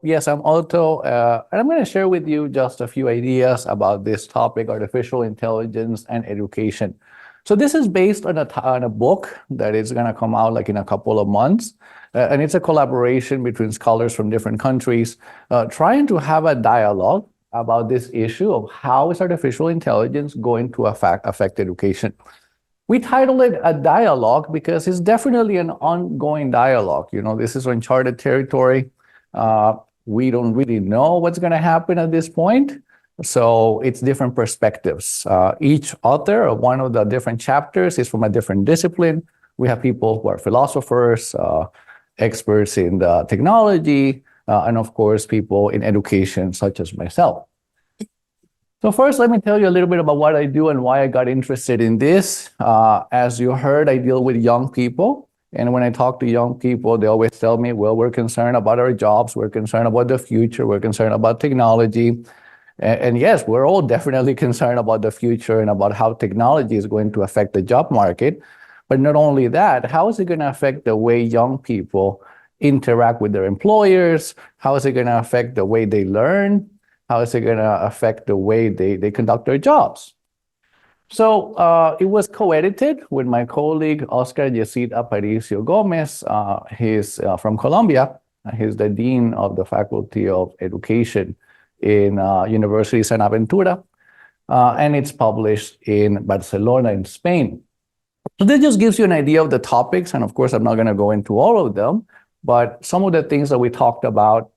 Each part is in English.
Yes, I'm Otto, and I'm going to share with you just a few ideas about this topic, artificial intelligence and education. So this is based on a book that is going to come out like in a couple of months, and it's a collaboration between scholars from different countries, trying to have a dialogue about this issue of how is artificial intelligence going to affect education. We titled it a dialogue because it's definitely an ongoing dialogue. This is uncharted territory. We don't really know what's going to happen at this point. So it's different perspectives. Each author of one of the different chapters is from a different discipline. We have people who are philosophers, experts in the technology, and of course, people in education, such as myself. So first, let me tell you a little bit about what I do and why I got interested in this. As you heard, I deal with young people. And when I talk to young people, they always tell me, well, we're concerned about our jobs. We're concerned about the future. We're concerned about technology. And yes, we're all definitely concerned about the future and about how technology is going to affect the job market. But not only that, how is it going to affect the way young people interact with their employers? How is it going to affect the way they learn? How is it going to affect the way they conduct their jobs? So it was co-edited with my colleague, Oscar Yesid Aparicio Gomez. He's from Colombia. He's the Dean of the Faculty of Education in University San Aventura. And it's published in Barcelona in Spain. So this just gives you an idea of the topics. And of course, I'm not going to go into all of them. But some of the things that we talked about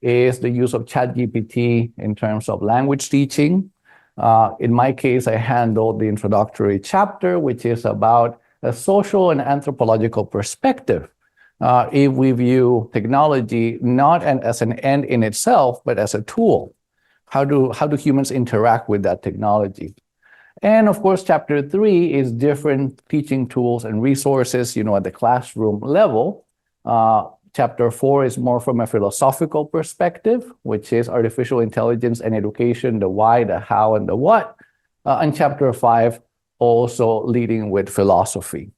is the use of ChatGPT in terms of language teaching. In my case, I handled the introductory chapter, which is about a social and anthropological perspective. If we view technology not as an end in itself, but as a tool, how do humans interact with that technology? And of course, chapter 3 is different teaching tools and resources, at the classroom level. Chapter 4 is more from a philosophical perspective, which is artificial intelligence and education, the why, the how, and the what. And chapter 5 also leading with philosophy.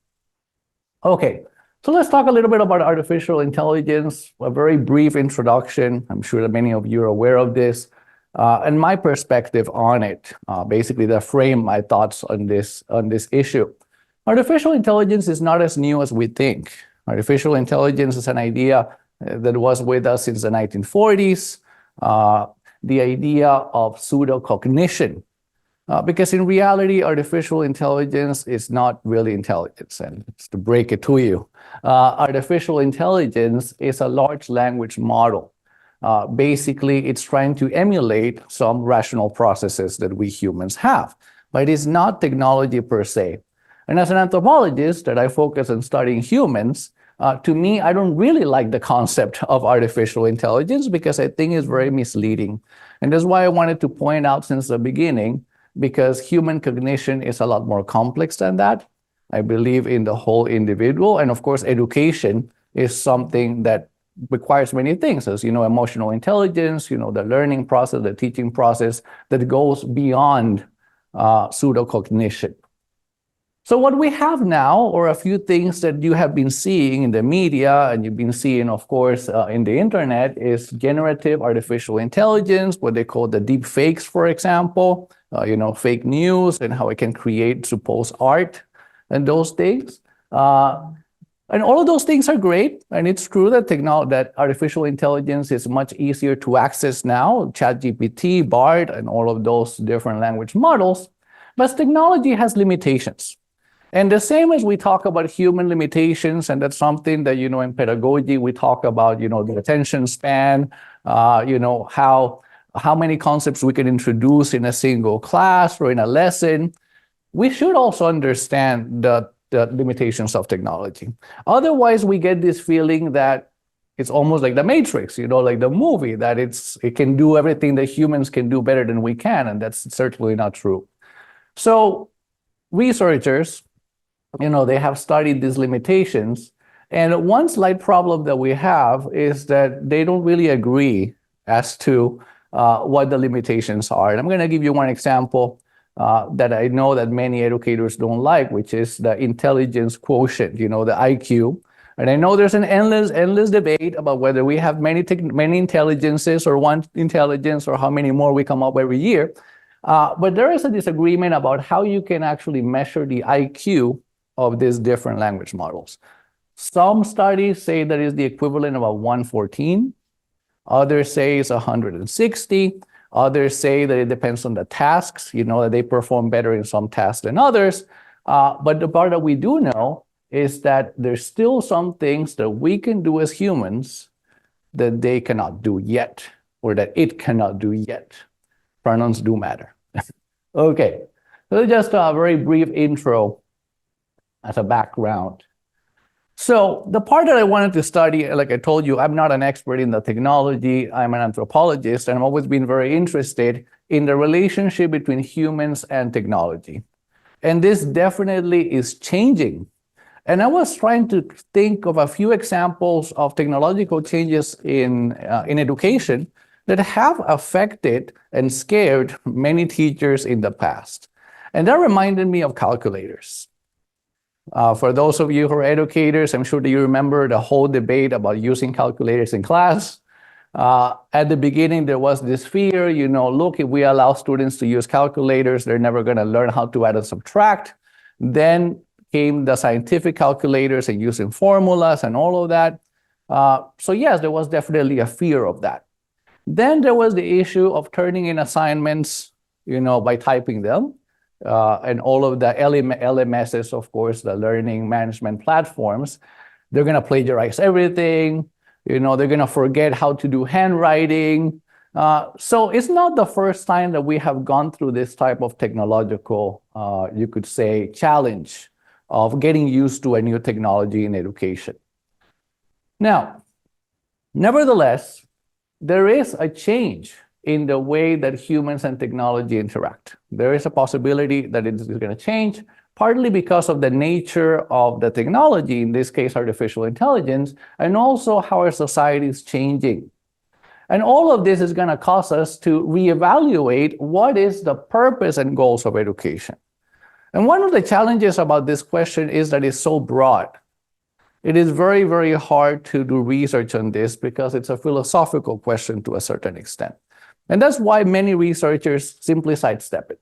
Okay, so let's talk a little bit about artificial intelligence, a very brief introduction. I'm sure that many of you are aware of this. And my perspective on it, basically to frame my thoughts on this issue. Artificial intelligence is not as new as we think. Artificial intelligence is an idea that was with us since the 1940s, the idea of pseudocognition. Because in reality, artificial intelligence is not really intelligence. And to break it to you, artificial intelligence is a large language model. Basically, it's trying to emulate some rational processes that we humans have. But it is not technology per se. And as an anthropologist that I focus on studying humans, to me, I don't really like the concept of artificial intelligence because I think it's very misleading. And that's why I wanted to point out since the beginning, because human cognition is a lot more complex than that. I believe in the whole individual. And of course, education is something that requires many things, as emotional intelligence, the learning process, the teaching process that goes beyond pseudocognition. So what we have now are a few things that you have been seeing in the media and you've been seeing, of course, in the internet is generative artificial intelligence, what they call the deep fakes, for example, fake news and how it can create supposed art and those things. And all of those things are great. And it's true that that artificial intelligence is much easier to access now, ChatGPT, BART, and all of those different language models. But technology has limitations. And the same as we talk about human limitations, and that's something that, in pedagogy, we talk about, the attention span, how many concepts we can introduce in a single class or in a lesson. We should also understand the limitations of technology. Otherwise, we get this feeling that it's almost like the Matrix, like the movie, that it can do everything that humans can do better than we can, and that's certainly not true. So researchers, they have studied these limitations. And one slight problem that we have is that they don't really agree as to what the limitations are. And I'm going to give you one example that I know that many educators don't like, which is the intelligence quotient, the IQ. And I know there's an endless debate about whether we have many intelligences or one intelligence or how many more we come up every year. But there is a disagreement about how you can actually measure the IQ of these different language models. Some studies say that is the equivalent of a 114. Others say it's 160. Others say that it depends on the tasks, that they perform better in some tasks than others. But the part that we do know is that there's still some things that we can do as humans that they cannot do yet, or that it cannot do yet. Pronouns do matter. Okay, so just a very brief intro as a background. So the part that I wanted to study, like I told you, I'm not an expert in the technology. I'm an anthropologist, and I've always been very interested in the relationship between humans and technology. And this definitely is changing. And I was trying to think of a few examples of technological changes in education that have affected and scared many teachers in the past. And that reminded me of calculators. For those of you who are educators, I'm sure that you remember the whole debate about using calculators in class. At the beginning, there was this fear, look, if we allow students to use calculators, they're never going to learn how to add and subtract. Then came the scientific calculators and using formulas and all of that. So yes, there was definitely a fear of that. Then there was the issue of turning in assignments, by typing them. And all of the LMSs, of course, the learning management platforms, they're going to plagiarize everything. They're going to forget how to do handwriting. So it's not the first time that we have gone through this type of technological, you could say, challenge of getting used to a new technology in education. Now, nevertheless, there is a change in the way that humans and technology interact. There is a possibility that it is going to change, partly because of the nature of the technology, in this case, artificial intelligence, and also how our society is changing. And all of this is going to cause us to reevaluate what is the purpose and goals of education. And one of the challenges about this question is that it's so broad. It is very, very hard to do research on this because it's a philosophical question to a certain extent. And that's why many researchers simply sidestep it.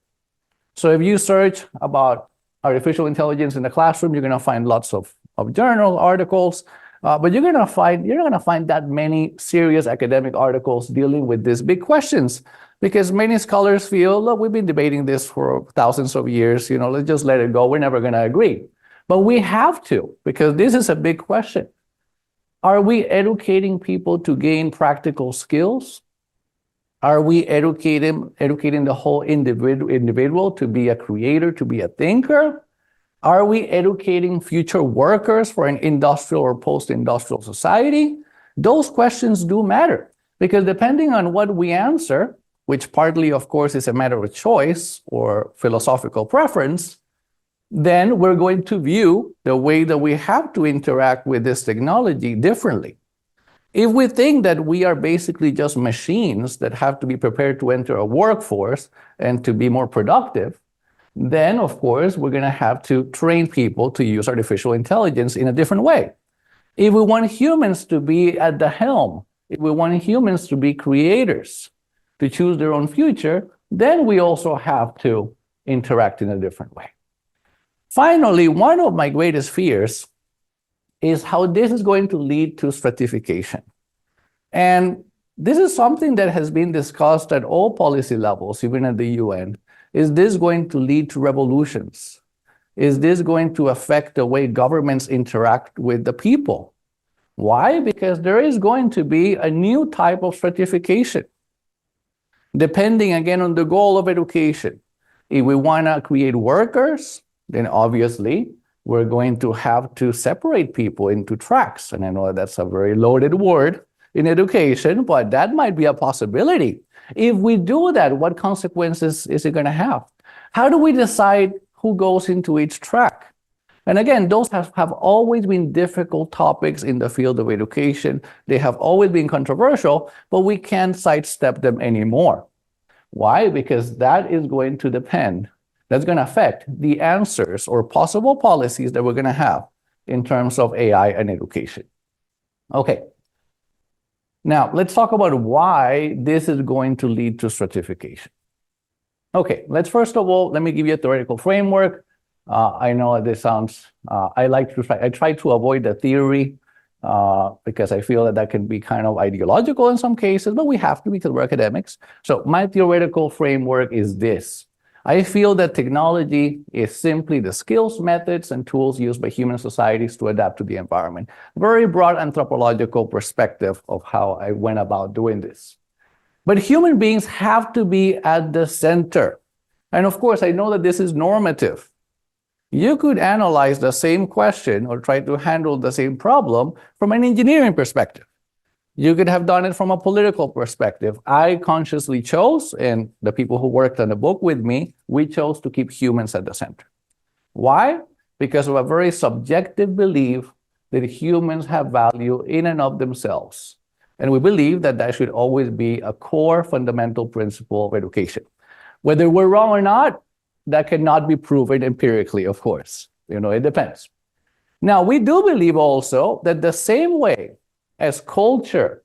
So if you search about artificial intelligence in the classroom, you're going to find lots of journal articles, but you're not going to find that many serious academic articles dealing with these big questions, because many scholars feel, look, we've been debating this for thousands of years, let's just let it go. We're never going to agree. But we have to, because this is a big question. Are we educating people to gain practical skills? Are we educating the whole individual to be a creator, to be a thinker? Are we educating future workers for an industrial or post-industrial society? Those questions do matter, because depending on what we answer, which partly, of course, is a matter of choice or philosophical preference, then we're going to view the way that we have to interact with this technology differently. If we think that we are basically just machines that have to be prepared to enter a workforce and to be more productive, then, of course, we're going to have to train people to use artificial intelligence in a different way. If we want humans to be at the helm, if we want humans to be creators, to choose their own future, then we also have to interact in a different way. Finally, one of my greatest fears is how this is going to lead to stratification. And this is something that has been discussed at all policy levels, even at the UN. Is this going to lead to revolutions? Is this going to affect the way governments interact with the people? Why? Because there is going to be a new type of stratification, depending again on the goal of education. If we want to create workers, then obviously we're going to have to separate people into tracks. And I know that's a very loaded word in education, but that might be a possibility. If we do that, what consequences is it going to have? How do we decide who goes into each track? And again, those have always been difficult topics in the field of education. They have always been controversial, but we can't sidestep them anymore. Why? Because that is going to depend, that's going to affect the answers or possible policies that we're going to have in terms of AI and education. Okay. Now, let's talk about why this is going to lead to stratification. Okay, let's first of all, let me give you a theoretical framework. I know this sounds, I try to avoid the theory because I feel that that can be kind of ideological in some cases, but we have to because we're academics. So my theoretical framework is this. I feel that technology is simply the skills, methods, and tools used by human societies to adapt to the environment. Very broad anthropological perspective of how I went about doing this. But human beings have to be at the center. And of course, I know that this is normative. You could analyze the same question or try to handle the same problem from an engineering perspective. You could have done it from a political perspective. I consciously chose, and the people who worked on the book with me, we chose to keep humans at the center. Why? Because of a very subjective belief that humans have value in and of themselves. And we believe that that should always be a core fundamental principle of education. Whether we're wrong or not, that cannot be proven empirically, of course. It depends. Now, we do believe also that the same way as culture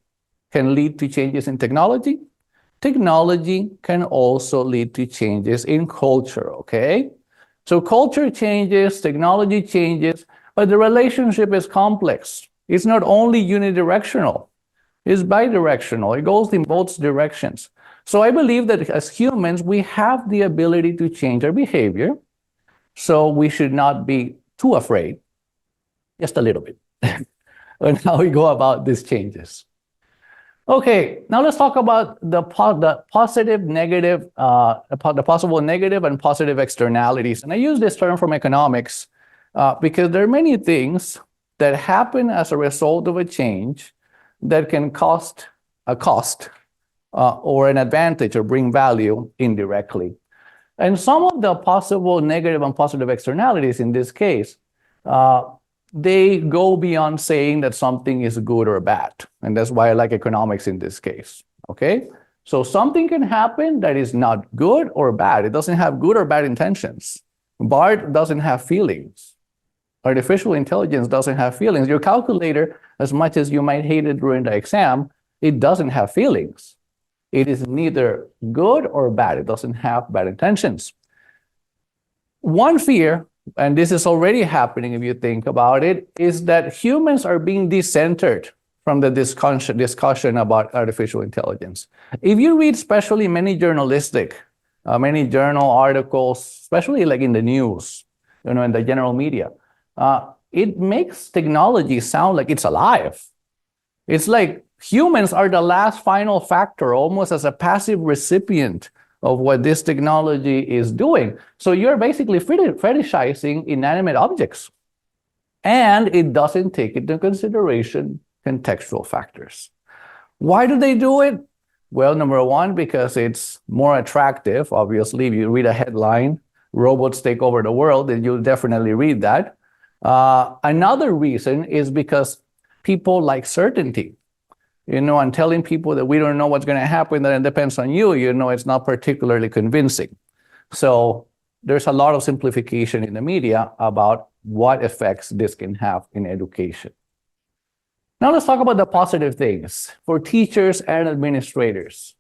can lead to changes in technology, technology can also lead to changes in culture, okay? So culture changes, technology changes, but the relationship is complex. It's not only unidirectional, it's bidirectional. It goes in both directions. So I believe that as humans, we have the ability to change our behavior. So we should not be too afraid, just a little bit, on how we go about these changes. Okay, now let's talk about the positive, negative, the possible negative and positive externalities. And I use this term from economics because there are many things that happen as a result of a change that can cost a cost or an advantage or bring value indirectly. And some of the possible negative and positive externalities in this case, they go beyond saying that something is good or bad. And that's why I like economics in this case, okay? So something can happen that is not good or bad. It doesn't have good or bad intentions. BART doesn't have feelings. Artificial intelligence doesn't have feelings. Your calculator, as much as you might hate it during the exam, it doesn't have feelings. It is neither good or bad. It doesn't have bad intentions. One fear, and this is already happening if you think about it, is that humans are being decentered from the discussion about artificial intelligence. If you read especially many journal articles, especially like in the news, in the general media, it makes technology sound like it's alive. It's like humans are the last final factor, almost as a passive recipient of what this technology is doing. So you're basically fetishizing inanimate objects. And it doesn't take into consideration contextual factors. Why do they do it? Well, number one, because it's more attractive. Obviously, if you read a headline, robots take over the world, then you'll definitely read that. Another reason is because people like certainty. And telling people that we don't know what's going to happen, that it depends on you, it's not particularly convincing. So there's a lot of simplification in the media about what effects this can have in education. Now let's talk about the positive things for teachers and administrators.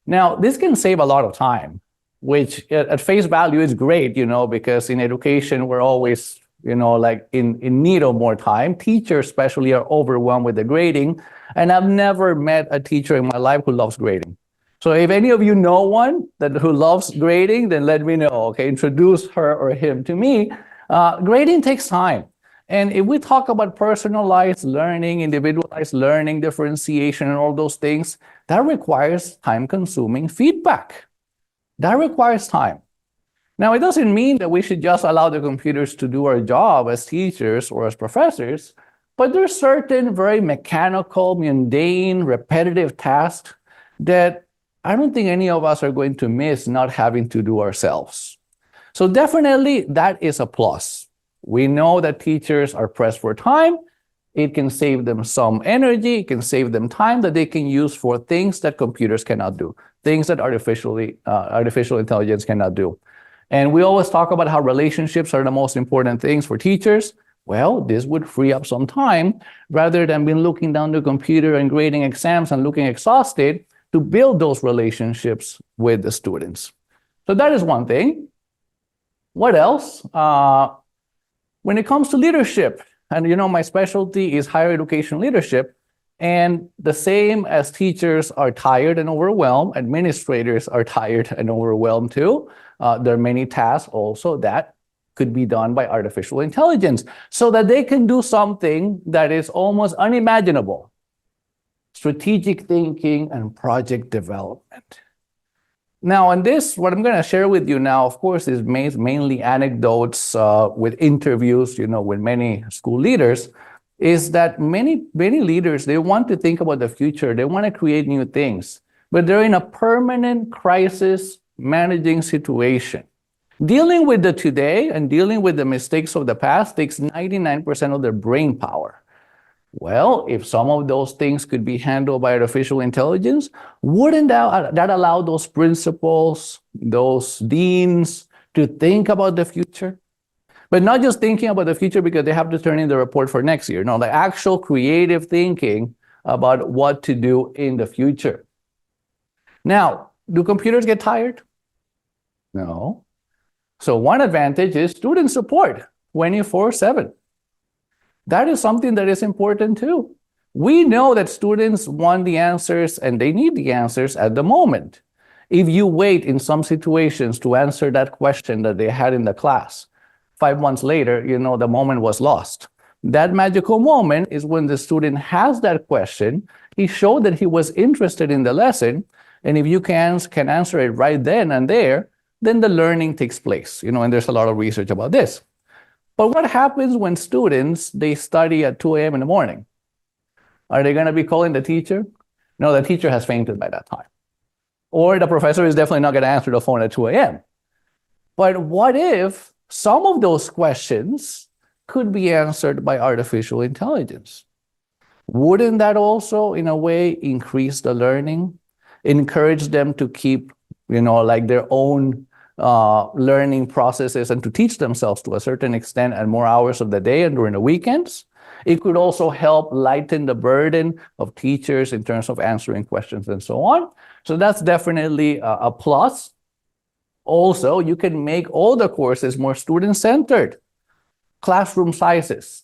Now, this can save a lot of time, which at face value is great, because in education, we're always like in need of more time. Teachers especially are overwhelmed with the grading. And I've never met a teacher in my life who loves grading. So if any of you know one who loves grading, then let me know, okay? Introduce her or him to me. Grading takes time. And if we talk about personalized learning, individualized learning, differentiation, and all those things, that requires time-consuming feedback. That requires time. Now, it doesn't mean that we should just allow the computers to do our job as teachers or as professors, but there's certain very mechanical, mundane, repetitive tasks that I don't think any of us are going to miss not having to do ourselves. So definitely that is a plus. We know that teachers are pressed for time. It can save them some energy. It can save them time that they can use for things that computers cannot do, things that artificial intelligence cannot do. And we always talk about how relationships are the most important things for teachers. Well, this would free up some time rather than being looking down the computer and grading exams and looking exhausted to build those relationships with the students. So that is one thing. What else? When it comes to leadership, and my specialty is higher education leadership, and the same as teachers are tired and overwhelmed, administrators are tired and overwhelmed too. There are many tasks also that could be done by artificial intelligence so that they can do something that is almost unimaginable. Strategic thinking and project development. Now, on this, what I'm going to share with you now, of course, is mainly anecdotes with interviews, with many school leaders, is that many leaders, they want to think about the future. They want to create new things, but they're in a permanent crisis managing situation. Dealing with the today and dealing with the mistakes of the past takes 99% of their brain power. Well, if some of those things could be handled by artificial intelligence, wouldn't that allow those principals, those deans to think about the future? But not just thinking about the future because they have to turn in the report for next year. No, the actual creative thinking about what to do in the future. Now, do computers get tired? No. So one advantage is student support 24/7. That is something that is important too. We know that students want the answers and they need the answers at the moment. If you wait in some situations to answer that question that they had in the class, 5 months later, the moment was lost. That magical moment is when the student has that question, he showed that he was interested in the lesson, and if you can answer it right then and there, then the learning takes place, and there's a lot of research about this. But what happens when students, they study at 2 a.m. in the morning? Are they going to be calling the teacher? No, the teacher has fainted by that time. Or the professor is definitely not going to answer the phone at 2 a.m. But what if some of those questions could be answered by artificial intelligence? Wouldn't that also, in a way, increase the learning, encourage them to keep, their own learning processes and to teach themselves to a certain extent at more hours of the day and during the weekends? It could also help lighten the burden of teachers in terms of answering questions and so on. So that's definitely a plus. Also, you can make all the courses more student-centered. Classroom sizes.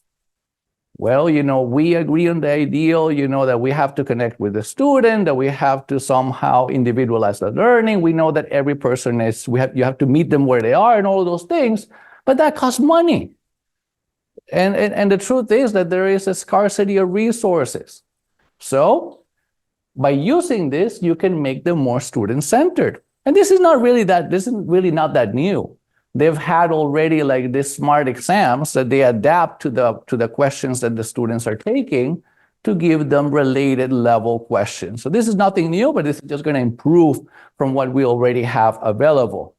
Well, we agree on the ideal, that we have to connect with the student, that we have to somehow individualize the learning. We know that every person you have to meet them where they are and all of those things, but that costs money. And the truth is that there is a scarcity of resources. So by using this, you can make them more student-centered. And this is really not that new. They've had already these smart exams that they adapt to the questions that the students are taking to give them related level questions. So this is nothing new, but this is just going to improve from what we already have available.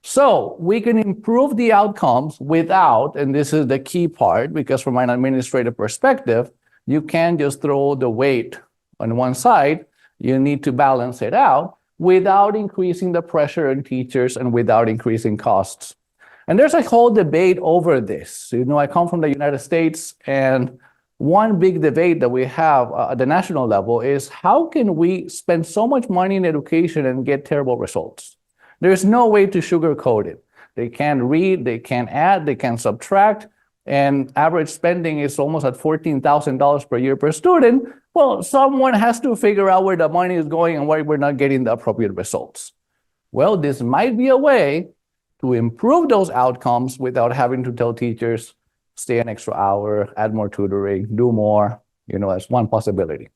So we can improve the outcomes without, and this is the key part, because from an administrative perspective, you can't just throw the weight on one side. You need to balance it out without increasing the pressure on teachers and without increasing costs. And there's a whole debate over this. I come from the United States, and one big debate that we have at the national level is how can we spend so much money in education and get terrible results? There's no way to sugarcoat it. They can't read, they can't add, they can't subtract, and average spending is almost at $14,000 per year per student. Well, someone has to figure out where the money is going and why we're not getting the appropriate results. Well, this might be a way to improve those outcomes without having to tell teachers, stay an extra hour, add more tutoring, do more. That's one possibility.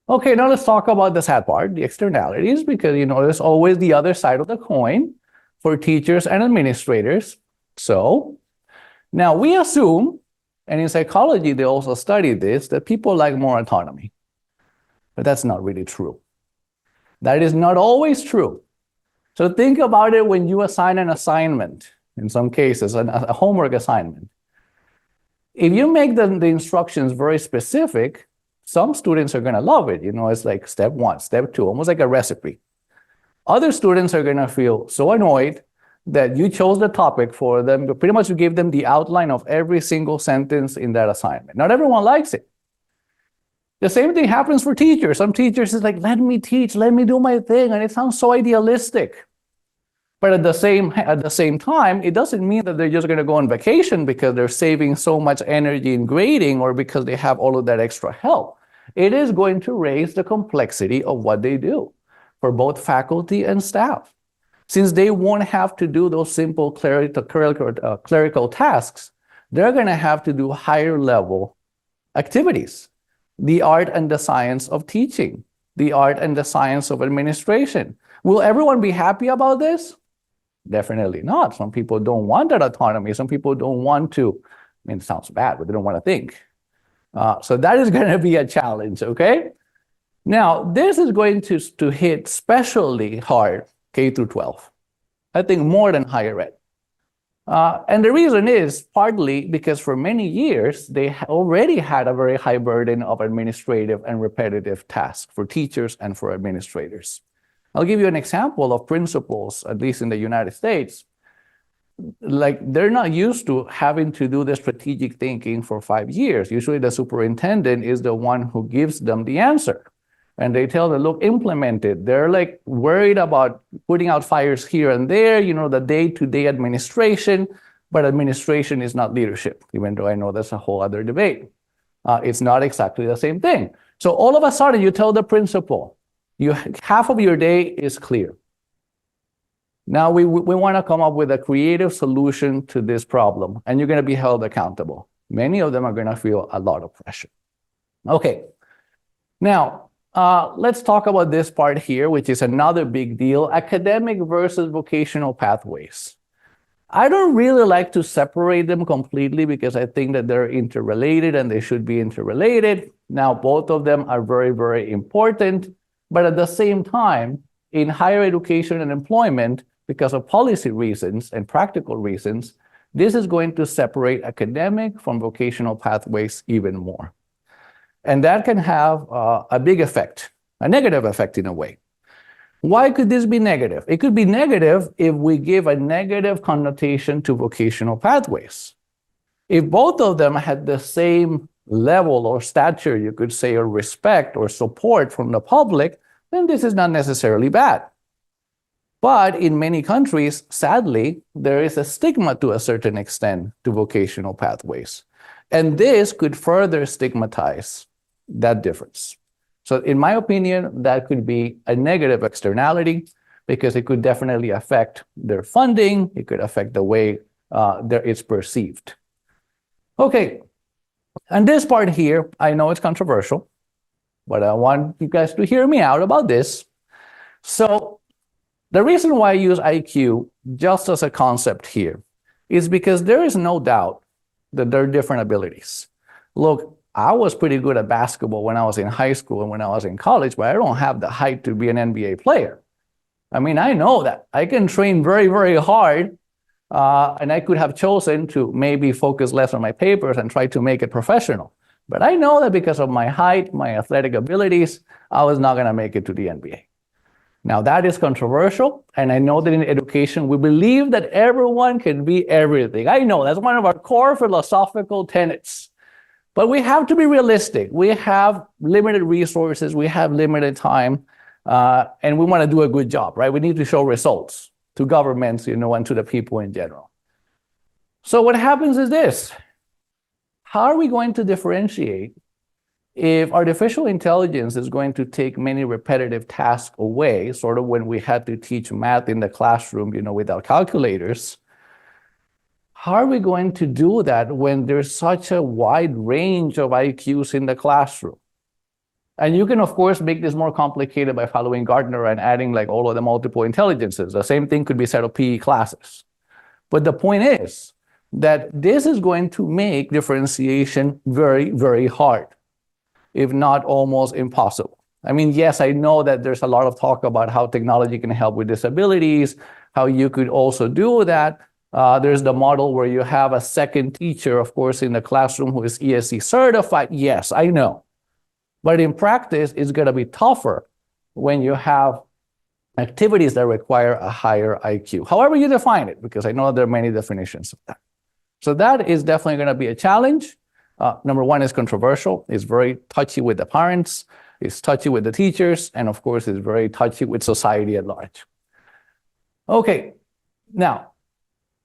Okay, now let's talk about the sad part, the externalities, because, there's always the other side of the coin for teachers and administrators. So now we assume, and in psychology, they also study this, that people like more autonomy. But that's not really true. That is not always true. So think about it when you assign an assignment, in some cases, a homework assignment. If you make the instructions very specific, some students are going to love it. It's like step 1, step 2, almost like a recipe. Other students are going to feel so annoyed that you chose the topic for them, but pretty much you gave them the outline of every single sentence in that assignment. Not everyone likes it. The same thing happens for teachers. Some teachers is like, let me teach, let me do my thing, and it sounds so idealistic. But at the same time, it doesn't mean that they're just going to go on vacation because they're saving so much energy in grading or because they have all of that extra help. It is going to raise the complexity of what they do for both faculty and staff. Since they won't have to do those simple clerical tasks, they're going to have to do higher level activities. The art and the science of teaching, the art and the science of administration. Will everyone be happy about this? Definitely not. Some people don't want that autonomy. Some people don't want to, I mean, it sounds bad, but they don't want to think. So that is going to be a challenge, okay? Now, this is going to hit especially hard K through 12. I think more than higher ed. And the reason is partly because for many years, they already had a very high burden of administrative and repetitive tasks for teachers and for administrators. I'll give you an example of principals, at least in the United States. Like, they're not used to having to do the strategic thinking for 5 years. Usually the superintendent is the one who gives them the answer. And they tell them, look, implement it. They're like worried about putting out fires here and there, you know, the day-to-day administration, but administration is not leadership, even though I know that's a whole other debate. It's not exactly the same thing. So all of a sudden you tell the principal, half of your day is clear. Now we want to come up with a creative solution to this problem, and you're going to be held accountable. Many of them are going to feel a lot of pressure. Okay, now let's talk about this part here, which is another big deal, academic versus vocational pathways. I don't really like to separate them completely because I think that they're interrelated and they should be interrelated. Now, both of them are very, very important. But at the same time, in higher education and employment, because of policy reasons and practical reasons, this is going to separate academic from vocational pathways even more. And that can have a big effect, a negative effect in a way. Why could this be negative? It could be negative if we give a negative connotation to vocational pathways. If both of them had the same level or stature, you could say, or respect or support from the public, then this is not necessarily bad. But in many countries, sadly, there is a stigma to a certain extent to vocational pathways. And this could further stigmatize that difference. So in my opinion, that could be a negative externality because it could definitely affect their funding. It could affect the way it's perceived. Okay. And this part here, I know it's controversial, but I want you guys to hear me out about this. So the reason why I use IQ just as a concept here is because there is no doubt that there are different abilities. Look, I was pretty good at basketball when I was in high school and when I was in college, but I don't have the height to be an NBA player. I mean, I know that. I can train very, very hard. And I could have chosen to maybe focus less on my papers and try to make it professional. But I know that because of my height, my athletic abilities, I was not going to make it to the NBA. Now, that is controversial. And I know that in education, we believe that everyone can be everything. I know that's one of our core philosophical tenets. But we have to be realistic. We have limited resources. We have limited time. And we want to do a good job, right? We need to show results to governments, you know, and to the people in general. So what happens is this. How are we going to differentiate if artificial intelligence is going to take many repetitive tasks away, sort of when we had to teach math in the classroom, you know, without calculators? How are we going to do that when there's such a wide range of IQs in the classroom? And you can, of course, make this more complicated by following Gartner and adding like all of the multiple intelligences. The same thing could be said of PE classes. But the point is that this is going to make differentiation very, very hard, if not almost impossible. I mean, yes, I know that there's a lot of talk about how technology can help with disabilities, how you could also do that. There's the model where you have a second teacher, of course, in the classroom who is ESE certified. Yes, I know. But in practice, it's going to be tougher when you have activities that require a higher IQ. However you define it, because I know there are many definitions of that. So that is definitely going to be a challenge. Number one is controversial. It's very touchy with the parents. It's touchy with the teachers. And of course, it's very touchy with society at large. Okay, now,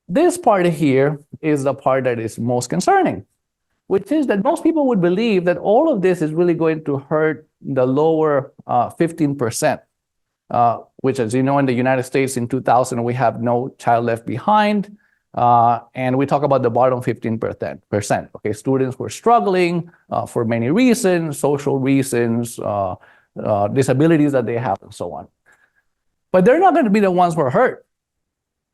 this part here is the part that is most concerning, which is that most people would believe that all of this is really going to hurt the lower 15%, which, as you know, in the United States in 2000, we have No Child Left Behind. And we talk about the bottom 15%. Okay, students were struggling for many reasons, social reasons, disabilities that they have, and so on. But they're not going to be the ones who are hurt,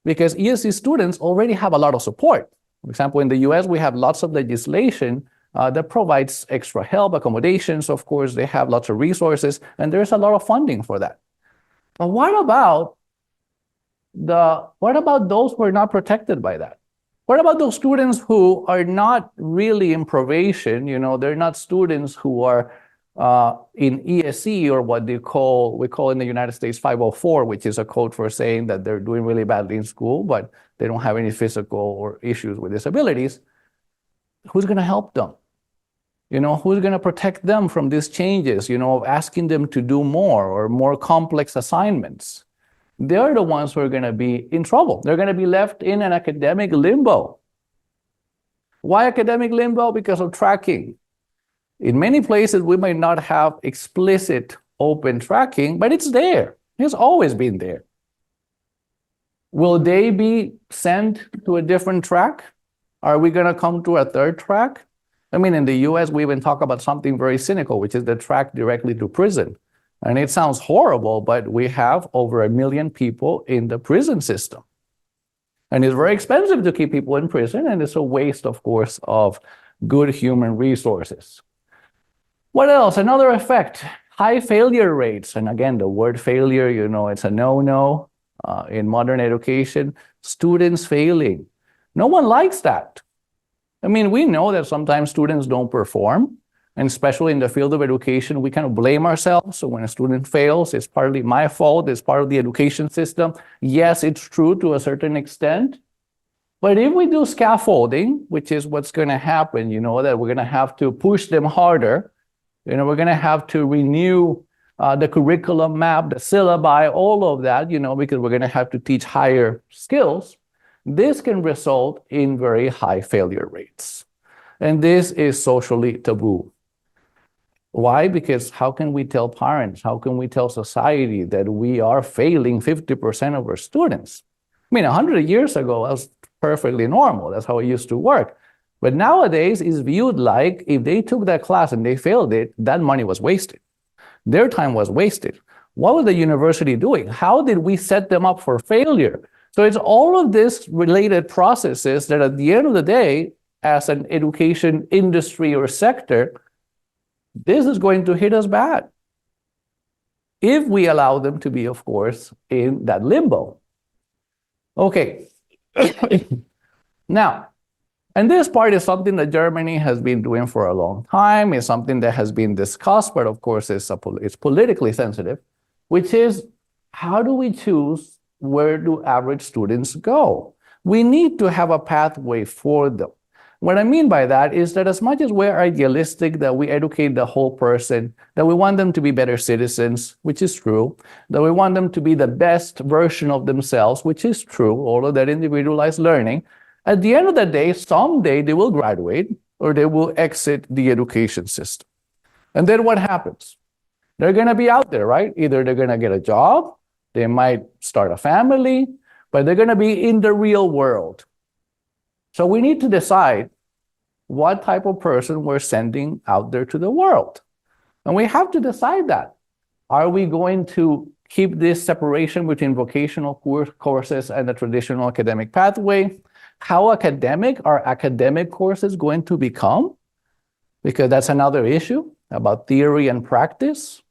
because ESC students already have a lot of support. For example, in the US, we have lots of legislation that provides extra help, accommodations, of course, they have lots of resources, and there's a lot of funding for that. But what about those who are not protected by that? What about those students who are not really in probation? You know, they're not students who are in ESE, or what we call in the United States 504, which is a code for saying that they're doing really badly in school, but they don't have any physical or issues with disabilities. Who's going to help them? You know, who's going to protect them from these changes, you know, asking them to do more or more complex assignments? They're the ones who are going to be in trouble. They're going to be left in an academic limbo. Why academic limbo? Because of tracking. In many places, we might not have explicit open tracking, but it's there. It's always been there. Will they be sent to a different track? Are we going to come to a third track? I mean, in the US, we even talk about something very cynical, which is the track directly to prison. And it sounds horrible, but we have over 1 million people in the prison system. And it's very expensive to keep people in prison, and it's a waste, of course, of good human resources. What else? Another effect, high failure rates. And again, the word failure, you know, it's a no-no in modern education. Students failing. No one likes that. I mean, we know that sometimes students don't perform, and especially in the field of education, we kind of blame ourselves. So when a student fails, it's partly my fault, it's part of the education system. Yes, it's true to a certain extent. But if we do scaffolding, which is what's going to happen, you know, that we're going to have to push them harder, you know, we're going to have to renew the curriculum map, the syllabi, all of that, you know, because we're going to have to teach higher skills. This can result in very high failure rates. And this is socially taboo. Why? Because how can we tell parents, how can we tell society that we are failing 50% of our students? I mean, 100 years ago, that was perfectly normal. That's how it used to work. But nowadays, it's viewed like if they took that class and they failed it, that money was wasted. Their time was wasted. What was the university doing? How did we set them up for failure? So it's all of this related processes that at the end of the day, as an education industry or sector, this is going to hit us bad if we allow them to be, of course, in that limbo. Okay. Now, and this part is something that Germany has been doing for a long time. It's something that has been discussed, but of course it's politically sensitive, which is how do we choose where do average students go? We need to have a pathway for them. What I mean by that is that as much as we're idealistic, that we educate the whole person, that we want them to be better citizens, which is true, that we want them to be the best version of themselves, which is true, all of that individualized learning, at the end of the day, someday they will graduate or they will exit the education system. And then what happens? They're going to be out there, right? Either they're going to get a job, they might start a family, but they're going to be in the real world. So we need to decide what type of person we're sending out there to the world. And we have to decide that. Are we going to keep this separation between vocational courses and the traditional academic pathway? How academic are academic courses going to become? Because that's another issue about theory and practice.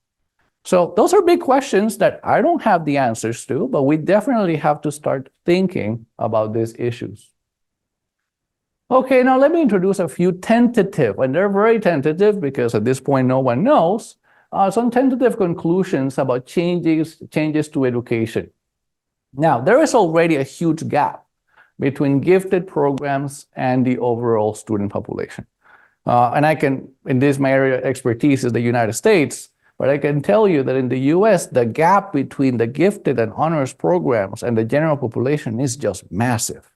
So those are big questions that I don't have the answers to, but we definitely have to start thinking about these issues. Okay, now let me introduce a few tentative, and they're very tentative because at this point no one knows, some tentative conclusions about changes to education. Now, there is already a huge gap between gifted programs and the overall student population. And I can, in this, my area of expertise is the United States, but I can tell you that in the US, the gap between the gifted and honors programs and the general population is just massive.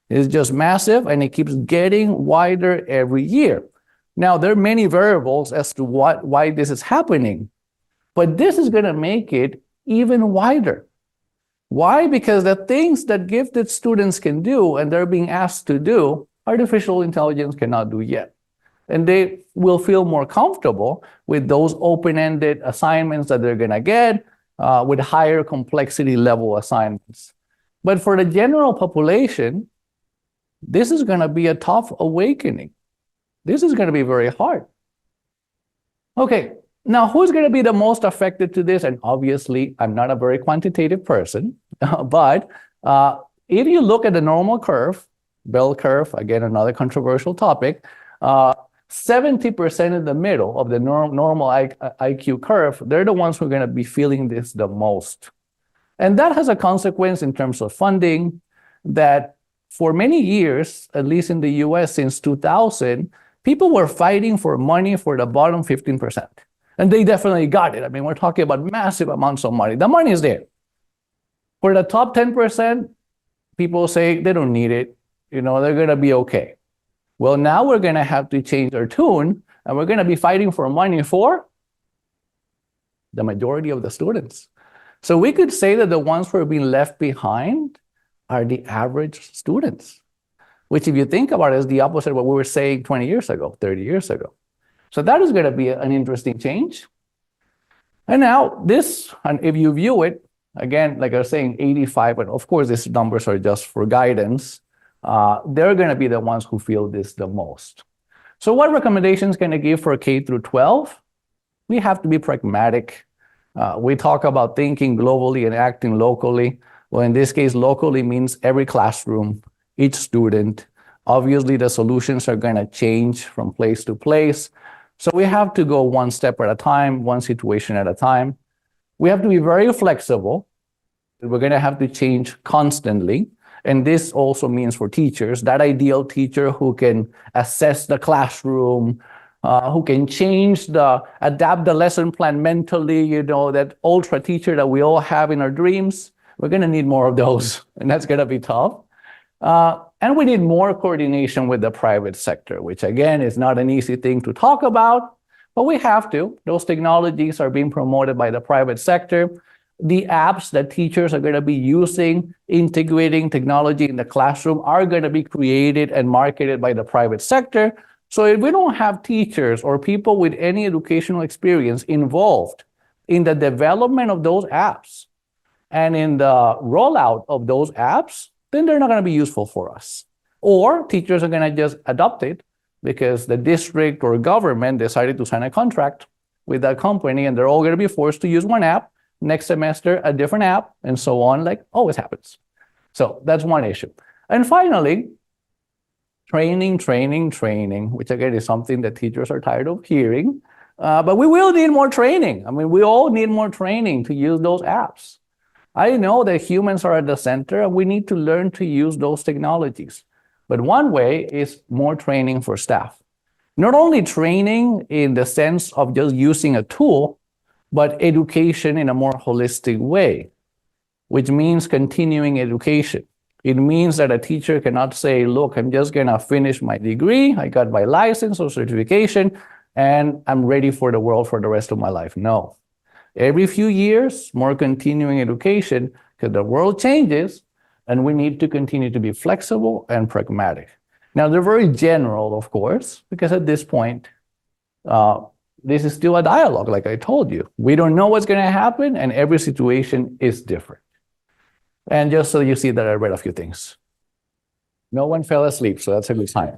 It's just massive, and it keeps getting wider every year. Now, there are many variables as to why this is happening, but this is going to make it even wider. Why? Because the things that gifted students can do and they're being asked to do, artificial intelligence cannot do yet. And they will feel more comfortable with those open-ended assignments that they're going to get, with higher complexity level assignments. But for the general population, this is going to be a tough awakening. This is going to be very hard. Okay, now who's going to be the most affected to this? And obviously, I'm not a very quantitative person, but if you look at the normal curve, bell curve, again, another controversial topic, 70% in the middle of the normal IQ curve, they're the ones who are going to be feeling this the most. And that has a consequence in terms of funding that for many years, at least in the US since 2000, people were fighting for money for the bottom 15%. And they definitely got it. I mean, we're talking about massive amounts of money. The money is there. For the top 10%, people say they don't need it. You know, they're going to be okay. Well, now we're going to have to change our tune, and we're going to be fighting for money for the majority of the students. So we could say that the ones who are being left behind are the average students, which, if you think about it, is the opposite of what we were saying 20 years ago, 30 years ago. So that is going to be an interesting change. And now this, and if you view it, again, like I was saying, 85, but of course, these numbers are just for guidance. They're going to be the ones who feel this the most. So what recommendations can I give for K through 12? We have to be pragmatic. We talk about thinking globally and acting locally. Well, in this case, locally means every classroom, each student. Obviously, the solutions are going to change from place to place. So we have to go one step at a time, one situation at a time. We have to be very flexible. We're going to have to change constantly. And this also means for teachers, that ideal teacher who can assess the classroom, who can adapt the lesson plan mentally, you know, that ultra teacher that we all have in our dreams. We're going to need more of those, and that's going to be tough. And we need more coordination with the private sector, which again is not an easy thing to talk about, but we have to. Those technologies are being promoted by the private sector. The apps that teachers are going to be using, integrating technology in the classroom, are going to be created and marketed by the private sector. So if we don't have teachers or people with any educational experience involved in the development of those apps and in the rollout of those apps, then they're not going to be useful for us. Or teachers are going to just adopt it because the district or government decided to sign a contract with that company, and they're all going to be forced to use one app. Next semester, a different app, and so on, like always happens. So that's one issue. And finally, training, which again is something that teachers are tired of hearing. But we will need more training. I mean, we all need more training to use those apps. I know that humans are at the center, and we need to learn to use those technologies. But one way is more training for staff. Not only training in the sense of just using a tool, but education in a more holistic way, which means continuing education. It means that a teacher cannot say, look, I'm just going to finish my degree, I got my license or certification, and I'm ready for the world for the rest of my life. No. Every few years, more continuing education, because the world changes, and we need to continue to be flexible and pragmatic. Now, they're very general, of course, because at this point, this is still a dialogue, like I told you. We don't know what's going to happen, and every situation is different. And just so you see that I read a few things. No one fell asleep, so that's a good sign.